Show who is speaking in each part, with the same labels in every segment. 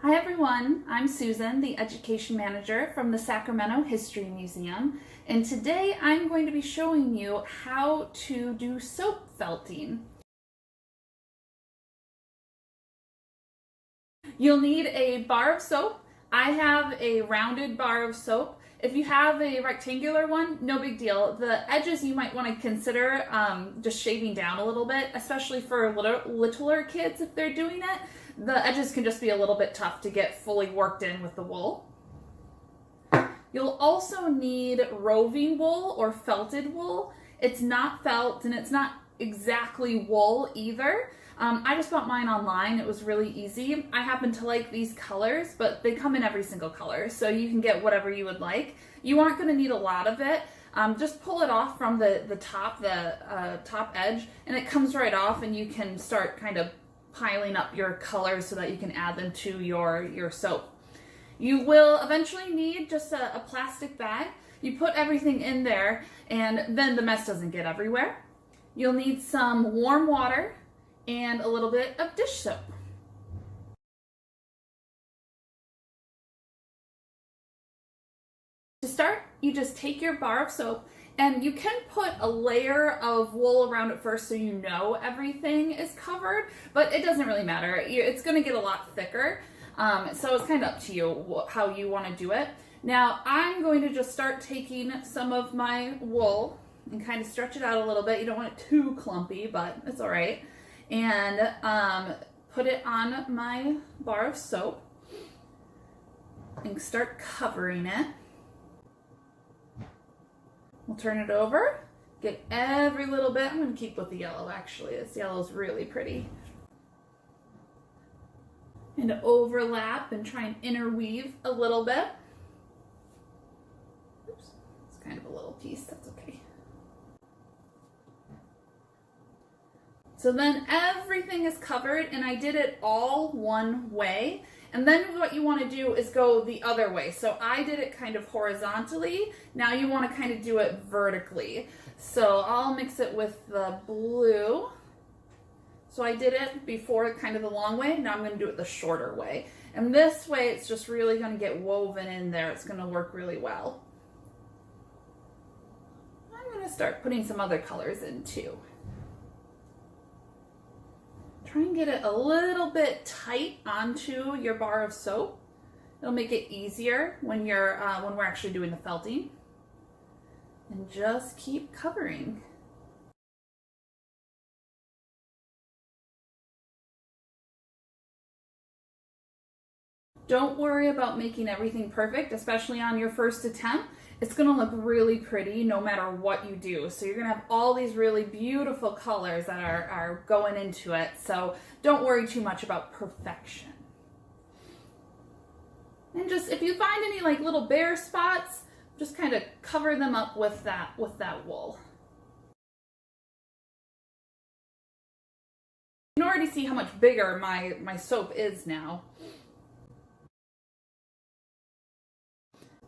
Speaker 1: Hi everyone, I'm Susan, the Education Manager from the Sacramento History Museum, and today I'm going to be showing you how to do soap felting. You'll need a bar of soap. I have a rounded bar of soap. If you have a rectangular one, no big deal. The edges you might want to consider just shaving down a little bit, especially for littler kids if they're doing it. The edges can just be a little bit tough to get fully worked in with the wool. You'll also need roving wool or felted wool. It's not felt and it's not exactly wool either. I just bought mine online. It was really easy. I happen to like these colors, but they come in every single color, so you can get whatever you would like. You aren't going to need a lot of it. Just pull it off from the top edge, and it comes right off, and you can start kind of piling up your colors so that you can add them to your soap. You will eventually need just a plastic bag. You put everything in there, and then the mess doesn't get everywhere. You'll need some warm water and a little bit of dish soap. To start, you just take your bar of soap, and you can put a layer of wool around it first so you know everything is covered, but it doesn't really matter. It's going to get a lot thicker, so it's kind of up to you how you want to do it. Now, I'm going to just start taking some of my wool and kind of stretch it out a little bit. You don't want it too clumpy, but it's all right. And put it on my bar of soap and start covering it. We'll turn it over, get every little bit. I'm going to keep with the yellow actually. This yellow is really pretty. And overlap and try and interweave a little bit. Oops, it's kind of a little piece, that's okay. So then everything is covered, and I did it all one way. And then what you want to do is go the other way. So I did it kind of horizontally. Now you want to kind of do it vertically. So I'll mix it with the blue. So I did it before kind of the long way. Now I'm going to do it the shorter way. And this way it's just really going to get woven in there. It's going to work really well. I'm going to start putting some other colors in too. Try and get it a little bit tight onto your bar of soap. It'll make it easier when we're actually doing the felting. And just keep covering. Don't worry about making everything perfect, especially on your first attempt. It's going to look really pretty no matter what you do. So you're going to have all these really beautiful colors that are going into it. So don't worry too much about perfection. And just, if you find any like little bare spots, just kind of cover them up with that wool. You can already see how much bigger my soap is now.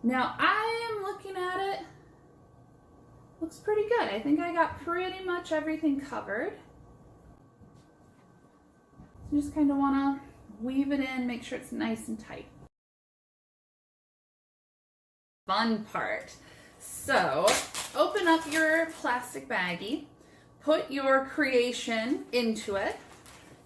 Speaker 1: Now I am looking at it, looks pretty good. I think I got pretty much everything covered. You just kind of want to weave it in, make sure it's nice and tight. Fun part. So open up your plastic baggie, put your creation into it,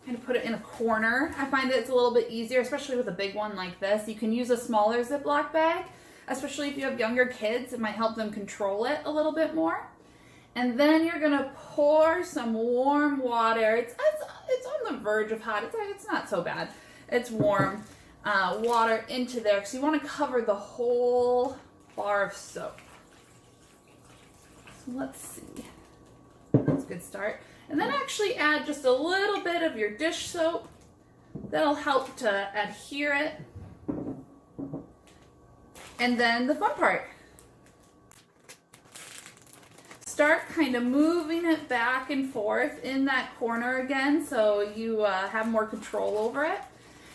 Speaker 1: kind of put it in a corner. I find that it's a little bit easier, especially with a big one like this. You can use a smaller Ziploc bag. Especially if you have younger kids, it might help them control it a little bit more. And then you're gonna pour some warm water. It's on the verge of hot. It's not so bad. It's warm water into there because you want to cover the whole bar of soap. So let's see. That's a good start. And then actually add just a little bit of your dish soap. That'll help to adhere it. And then the fun part. Start kind of moving it back and forth in that corner again so you have more control over it.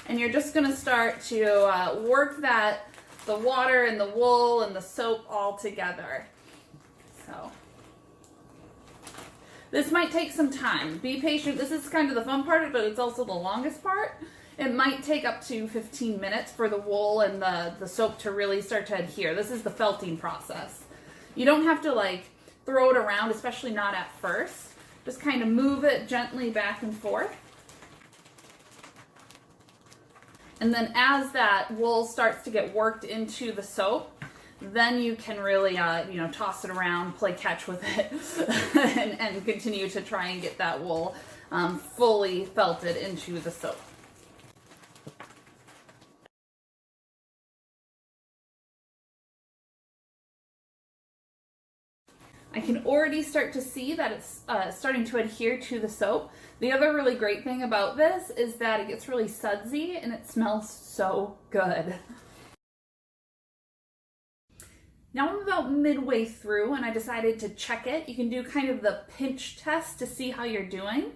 Speaker 1: And you're just going to start to work the water and the wool and the soap all together. So this might take some time. Be patient. This is kind of the fun part, but it's also the longest part. It might take up to 15 minutes for the wool and the soap to really start to adhere. This is the felting process. You don't have to like throw it around, especially not at first. Just kind of move it gently back and forth. And then as that wool starts to get worked into the soap, then you can really, toss it around, play catch with it, and continue to try and get that wool fully felted into the soap. I can already start to see that it's starting to adhere to the soap. The other really great thing about this is that it gets really sudsy and it smells so good. Now I'm about midway through and I decided to check it. You can do kind of the pinch test to see how you're doing.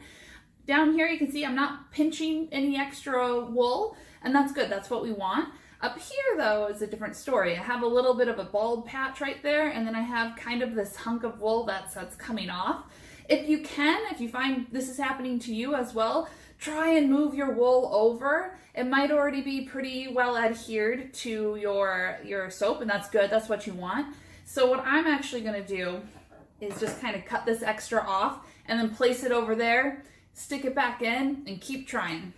Speaker 1: Down here you can see I'm not pinching any extra wool, and that's good, that's what we want. Up here though is a different story. I have a little bit of a bald patch right there, and then I have kind of this hunk of wool that's coming off. If you find this is happening to you as well, try and move your wool over. It might already be pretty well adhered to your soap, and that's good, that's what you want. So what I'm actually gonna do is just kind of cut this extra off and then place it over there, stick it back in, and keep trying.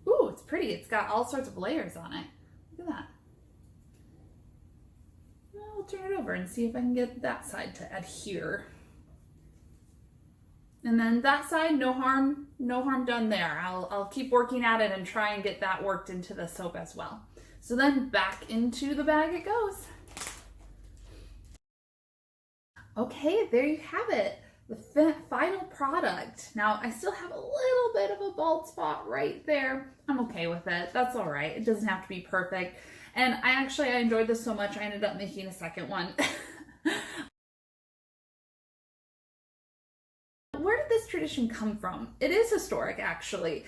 Speaker 1: Ooh, it's pretty. It's got all sorts of layers on it. Look at that. Well, we'll turn it over and see if I can get that side to adhere. And then that side, no harm done there. I'll keep working at it and try and get that worked into the soap as well. So then back into the bag it goes. Okay, there you have it. The final product. Now, I still have a little bit of a bald spot right there. I'm okay with it. That's all right. It doesn't have to be perfect. And I enjoyed this so much, I ended up making a second one. Where did this tradition come from? It is historic, actually.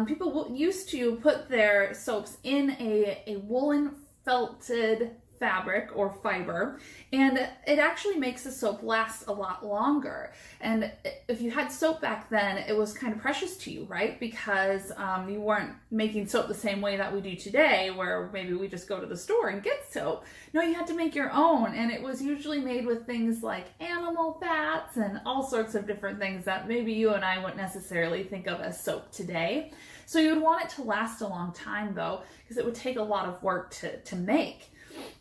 Speaker 1: People used to put their soaps in a woolen felted fabric or fiber, and it actually makes the soap last a lot longer. And if you had soap back then, it was kind of precious to you, right? Because you weren't making soap the same way that we do today, where maybe we just go to the store and get soap. No, you had to make your own, and it was usually made with things like animal fats and all sorts of different things that maybe you and I wouldn't necessarily think of as soap today. So you would want it to last a long time though, because it would take a lot of work to make.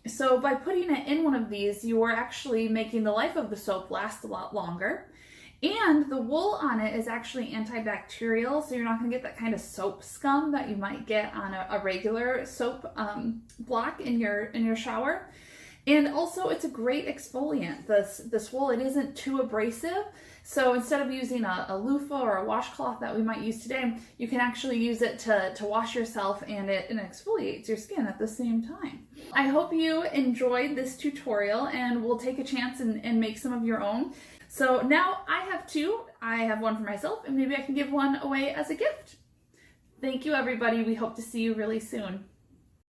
Speaker 1: So by putting it in one of these, you are actually making the life of the soap last a lot longer. And the wool on it is actually antibacterial, so you're not going to get that kind of soap scum that you might get on a regular soap block in your shower. And also, it's a great exfoliant. This wool, it isn't too abrasive. So instead of using a loofah or a washcloth that we might use today, you can actually use it to wash yourself, and it exfoliates your skin at the same time. I hope you enjoyed this tutorial and will take a chance and make some of your own. So now I have two. I have one for myself, and maybe I can give one away as a gift. Thank you, everybody. We hope to see you really soon.